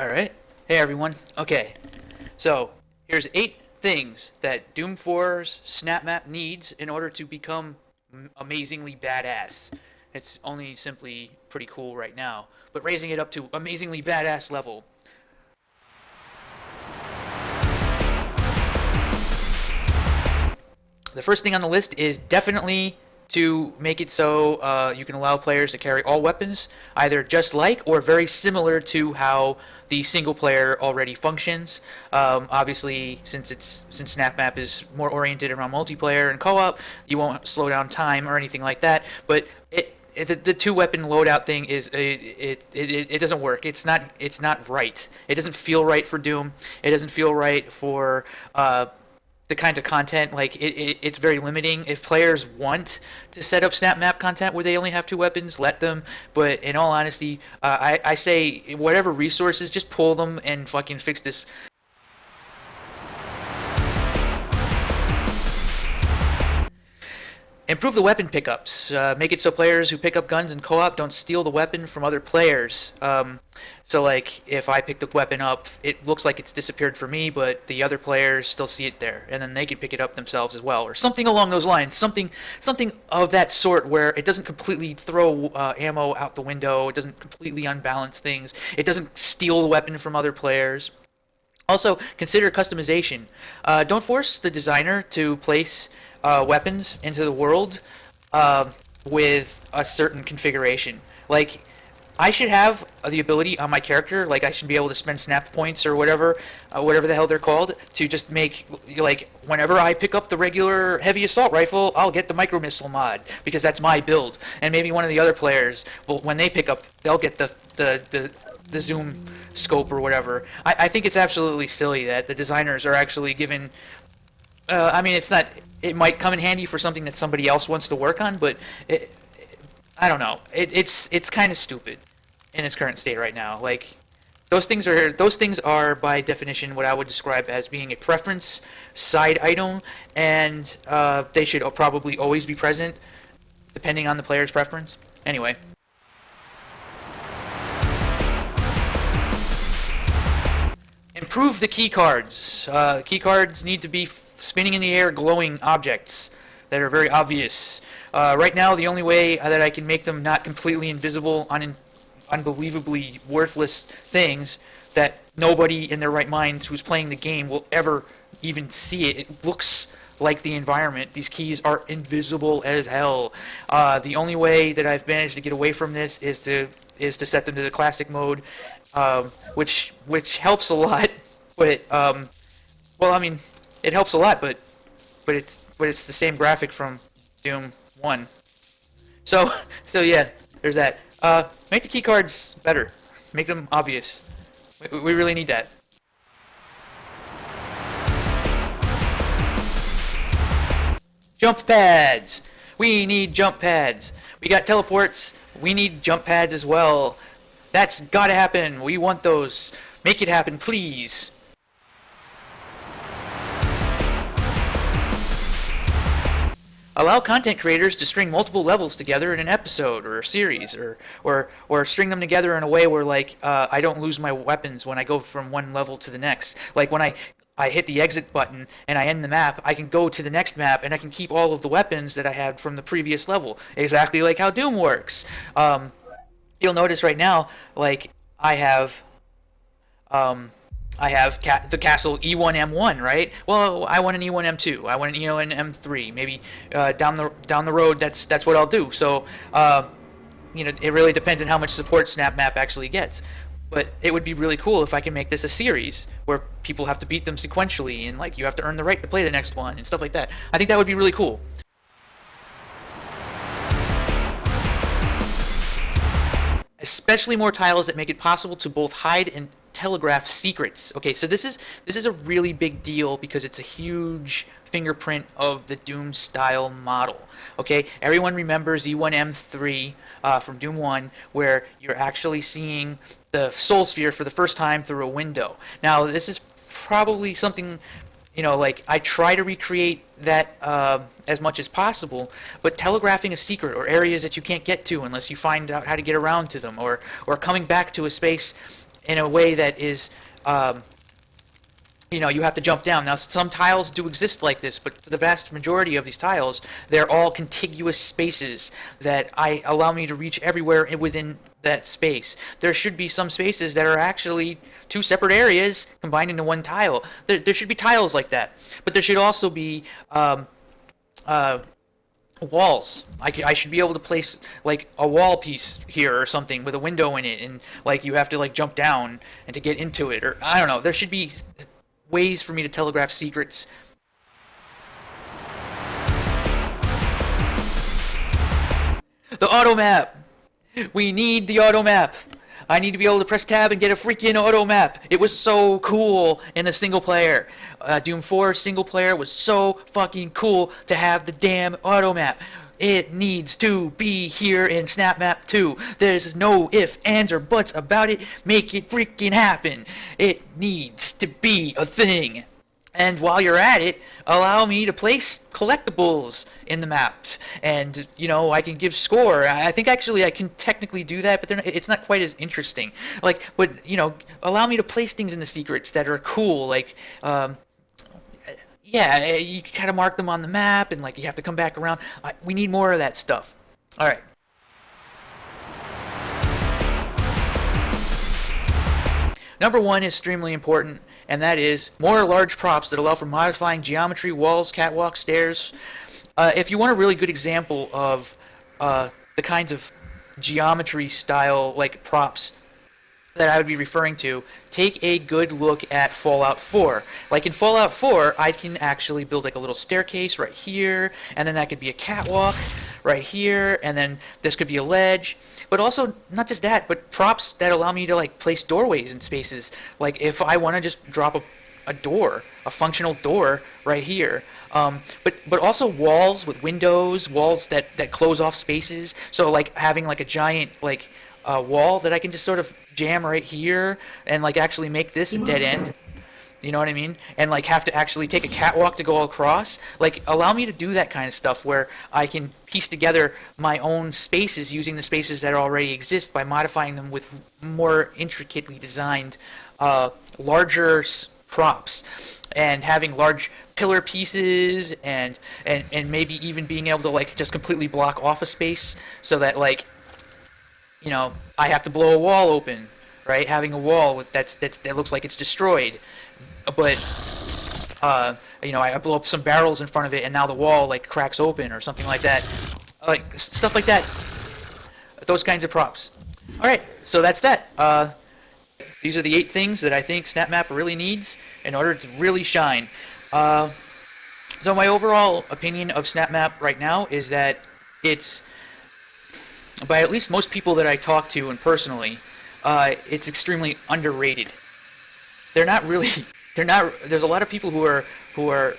All right. Hey everyone. Okay. So here's 8 things that Doom 4's Snapmap needs in order to become amazingly badass. It's only simply pretty cool right now, but raising it up to amazingly badass level. The first thing on the list is definitely to make it so you can allow players to carry all weapons, either just like or very similar to how the single player already functions. Obviously, since SnapMap is more oriented around multiplayer and co-op, you won't slow down time or anything like that. But the two weapon loadout thing is it doesn't work. It's not right. It doesn't feel right for Doom. It doesn't feel right for the kind of content. Like it's very limiting. If players want to set up snap map content where they only have 2 weapons, let them. But in all honesty, I say whatever resources, just pull them and fucking fix this. Improve the weapon pickups. Make it so players who pick up guns in co-op don't steal the weapon from other players. So, like, if I pick the weapon up, it looks like it's disappeared for me, but the other players still see it there, and then they can pick it up themselves as well, or something along those lines. Something of that sort, where it doesn't completely throw ammo out the window. It doesn't completely unbalance things. It doesn't steal the weapon from other players. Also, consider customization. Don't force the designer to place weapons into the world with a certain configuration. Like, I should have the ability on my character, like I should be able to spend snap points or whatever the hell they're called, to just make, like, whenever I pick up the regular heavy assault rifle, I'll get the micro missile mod because that's my build. And maybe one of the other players, well, when they pick up, they'll get the zoom scope or whatever. I think it's absolutely silly that the designers are actually given. I mean, it's not. It might come in handy for something that somebody else wants to work on, but I don't know. It's kind of stupid in its current state right now. Like, those things are by definition what I would describe as being a preference side item, and they should probably always be present depending on the player's preference. Anyway. Improve the key cards. Key cards need to be spinning in the air glowing objects that are very obvious. Right now, the only way that I can make them not completely invisible on unbelievably worthless things that nobody in their right mind who's playing the game will ever even see it. It looks like the environment. These keys are invisible as hell. The only way that I've managed to get away from this is to set them to the classic mode, which helps a lot. But well, I mean, it helps a lot, but it's the same graphic from Doom 1. So yeah, there's that. Make the keycards better. Make them obvious. We really need that. Jump pads. We need jump pads. We got teleports. We need jump pads as well. That's gotta happen. We want those. Make it happen, please. Allow content creators to string multiple levels together in an episode or a series, or string them together in a way where, like, I don't lose my weapons when I go from one level to the next. Like, when I hit the exit button and I end the map, I can go to the next map and I can keep all of the weapons that I had from the previous level, exactly like how Doom works. You'll notice right now, like, I have the castle E1M1, right? Well, I want an E1M2. I want an E1M3. Maybe down the road, that's what I'll do. So, it really depends on how much support SnapMap actually gets. But it would be really cool if I can make this a series where people have to beat them sequentially, and, like, you have to earn the right to play the next one and stuff like that. I think that would be really cool. Especially more tiles that make it possible to both hide and telegraph secrets. Okay, so this is a really big deal because it's a huge fingerprint of the Doom style model. Okay, everyone remembers E1M3 from Doom 1, where you're actually seeing the Soul Sphere for the first time through a window. Now, this is probably something, like, I try to recreate that as much as possible, but telegraphing a secret or areas that you can't get to unless you find out how to get around to them, or coming back to a space in a way that is, you have to jump down. Now, some tiles do exist like this, but for the vast majority of these tiles, they're all contiguous spaces that allow me to reach everywhere within that space. There should be some spaces that are actually two separate areas combined into one tile. There should be tiles like that, but there should also be walls. I should be able to place like a wall piece here or something with a window in it, and like you have to like jump down and to get into it, or I don't know. There should be ways for me to telegraph secrets. The auto map. We need the auto map. I need to be able to press tab and get a freaking auto map. It was so cool in the single player. Doom 4 single player was so fucking cool to have the damn auto map. It needs to be here in Snapmap 2. There's no ifs, ands, or buts about it. Make it freaking happen. It needs to be a thing. And while you're at it, allow me to place collectibles in the map. And, I can give score. I think actually I can technically do that, but it's not quite as interesting. But allow me to place things in the secrets that are cool. You kind of mark them on the map, and you have to come back around. We need more of that stuff. All right. Number one is extremely important, and that is more large props that allow for modifying geometry, walls, catwalks, stairs. If you want a really good example of the kinds of geometry style props that I would be referring to, take a good look at Fallout 4. Like in Fallout 4, I can actually build a little staircase right here, and then that could be a catwalk right here, and then this could be a ledge. But also, not just that, but props that allow me to place doorways in spaces. Like if I want to just drop a door, a functional door right here. But also walls with windows, walls that close off spaces. So having a giant wall that I can just sort of jam right here and actually make this a dead end. You know what I mean? And have to actually take a catwalk to go across. Allow me to do that kind of stuff where I can piece together my own spaces using the spaces that already exist by modifying them with more intricately designed, larger props, and having large pillar pieces and maybe even being able to just completely block off a space so that I have to blow a wall open, right? Having a wall that looks like it's destroyed, but I blow up some barrels in front of it, and now the wall cracks open or something like that, stuff like that. Those kinds of props. All right, so that's that. These are the 8 things that I think Snapmap really needs in order to really shine. So my overall opinion of Snapmap right now is that it's, by at least most people that I talk to and personally, it's extremely underrated. They're not really. They're not. There's a lot of people who are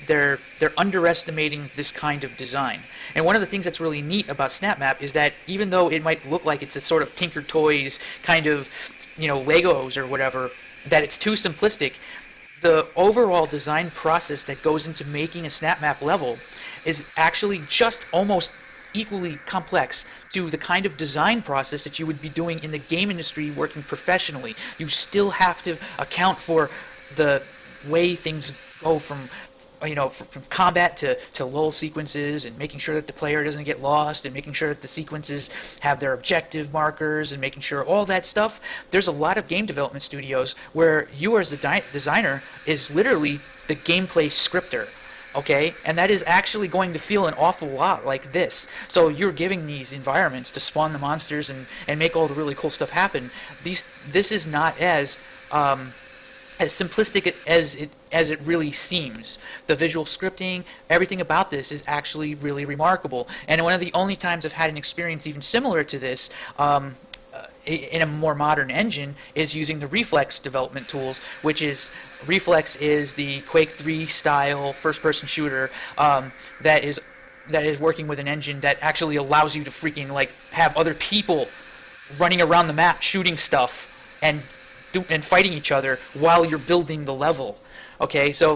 they're underestimating this kind of design. And one of the things that's really neat about Snapmap is that even though it might look like it's a sort of Tinker Toys kind of, Legos or whatever, that it's too simplistic, the overall design process that goes into making a Snapmap level is actually just almost equally complex to the kind of design process that you would be doing in the game industry working professionally. You still have to account for the way things go from combat to lull sequences, and making sure that the player doesn't get lost, and making sure that the sequences have their objective markers, and making sure all that stuff. There's a lot of game development studios where you as the designer is literally the gameplay scripter. Okay, and that is actually going to feel an awful lot like this. So you're giving these environments to spawn the monsters and make all the really cool stuff happen. This is not as simplistic as it really seems. The visual scripting, everything about this is actually really remarkable. And one of the only times I've had an experience even similar to this, in a more modern engine, is using the Reflex development tools, which is Reflex is the Quake 3 style first-person shooter that is working with an engine that actually allows you to freaking have other people running around the map shooting stuff and fighting each other while you're building the level. Okay, so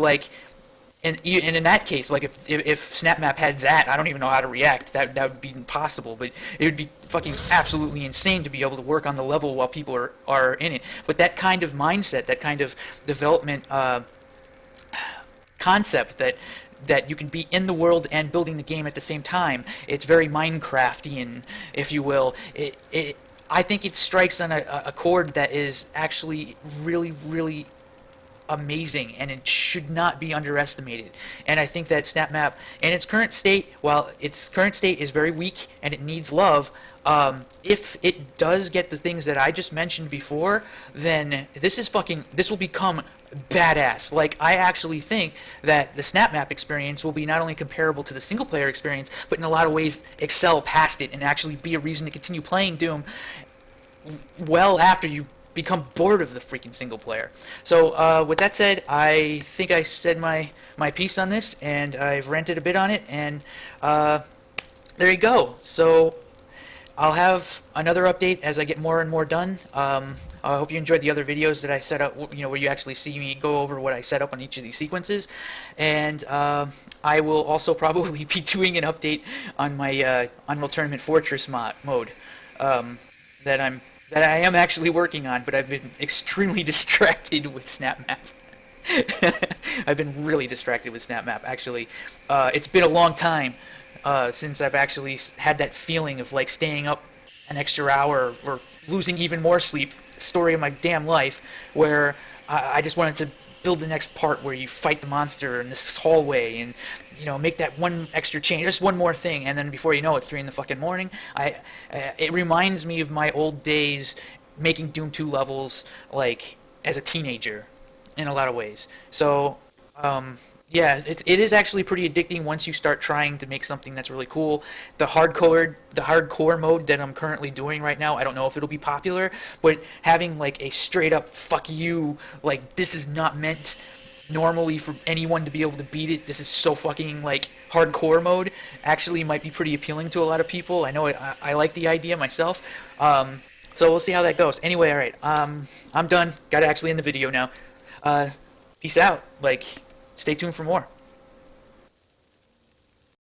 And in that case, like if Snapmap had that, I don't even know how to react. That would be impossible. But it would be fucking absolutely insane to be able to work on the level while people are in it. But that kind of mindset, that kind of development concept that you can be in the world and building the game at the same time. It's very Minecraftian, if you will. I think it strikes on a chord that is actually really, really amazing, and it should not be underestimated. And I think that SnapMap, in its current state, while its current state is very weak and it needs love, if it does get the things that I just mentioned before, then this will become badass. Like, I actually think that the SnapMap experience will be not only comparable to the single player experience, but in a lot of ways excel past it and actually be a reason to continue playing Doom well after you become bored of the freaking single player. So with that said, I think I said my piece on this, and I've ranted a bit on it, and there you go. So I'll have another update as I get more and more done. I hope you enjoyed the other videos that I set up, where you actually see me go over what I set up on each of these sequences. And I will also probably be doing an update on my Unreal Tournament Fortress mode that I am actually working on, but I've been extremely distracted with SnapMap. I've been really distracted with SnapMap, actually. It's been a long time since I've actually had that feeling of like staying up an extra hour or losing even more sleep, story of my damn life, where I just wanted to build the next part where you fight the monster in this hallway and make that one extra change, just one more thing, and then before you know it's 3 in the fucking morning. It reminds me of my old days making Doom 2 levels like as a teenager in a lot of ways. So yeah, it is actually pretty addicting once you start trying to make something that's really cool. The hardcore mode that I'm currently doing right now, I don't know if it'll be popular, but having like a straight up fuck you, like this is not meant normally for anyone to be able to beat it. This is so fucking like hardcore mode. Actually, might be pretty appealing to a lot of people. I know I like the idea myself. So we'll see how that goes. Anyway, all right. I'm done. Got to actually end the video now. Peace out. Like, stay tuned for more.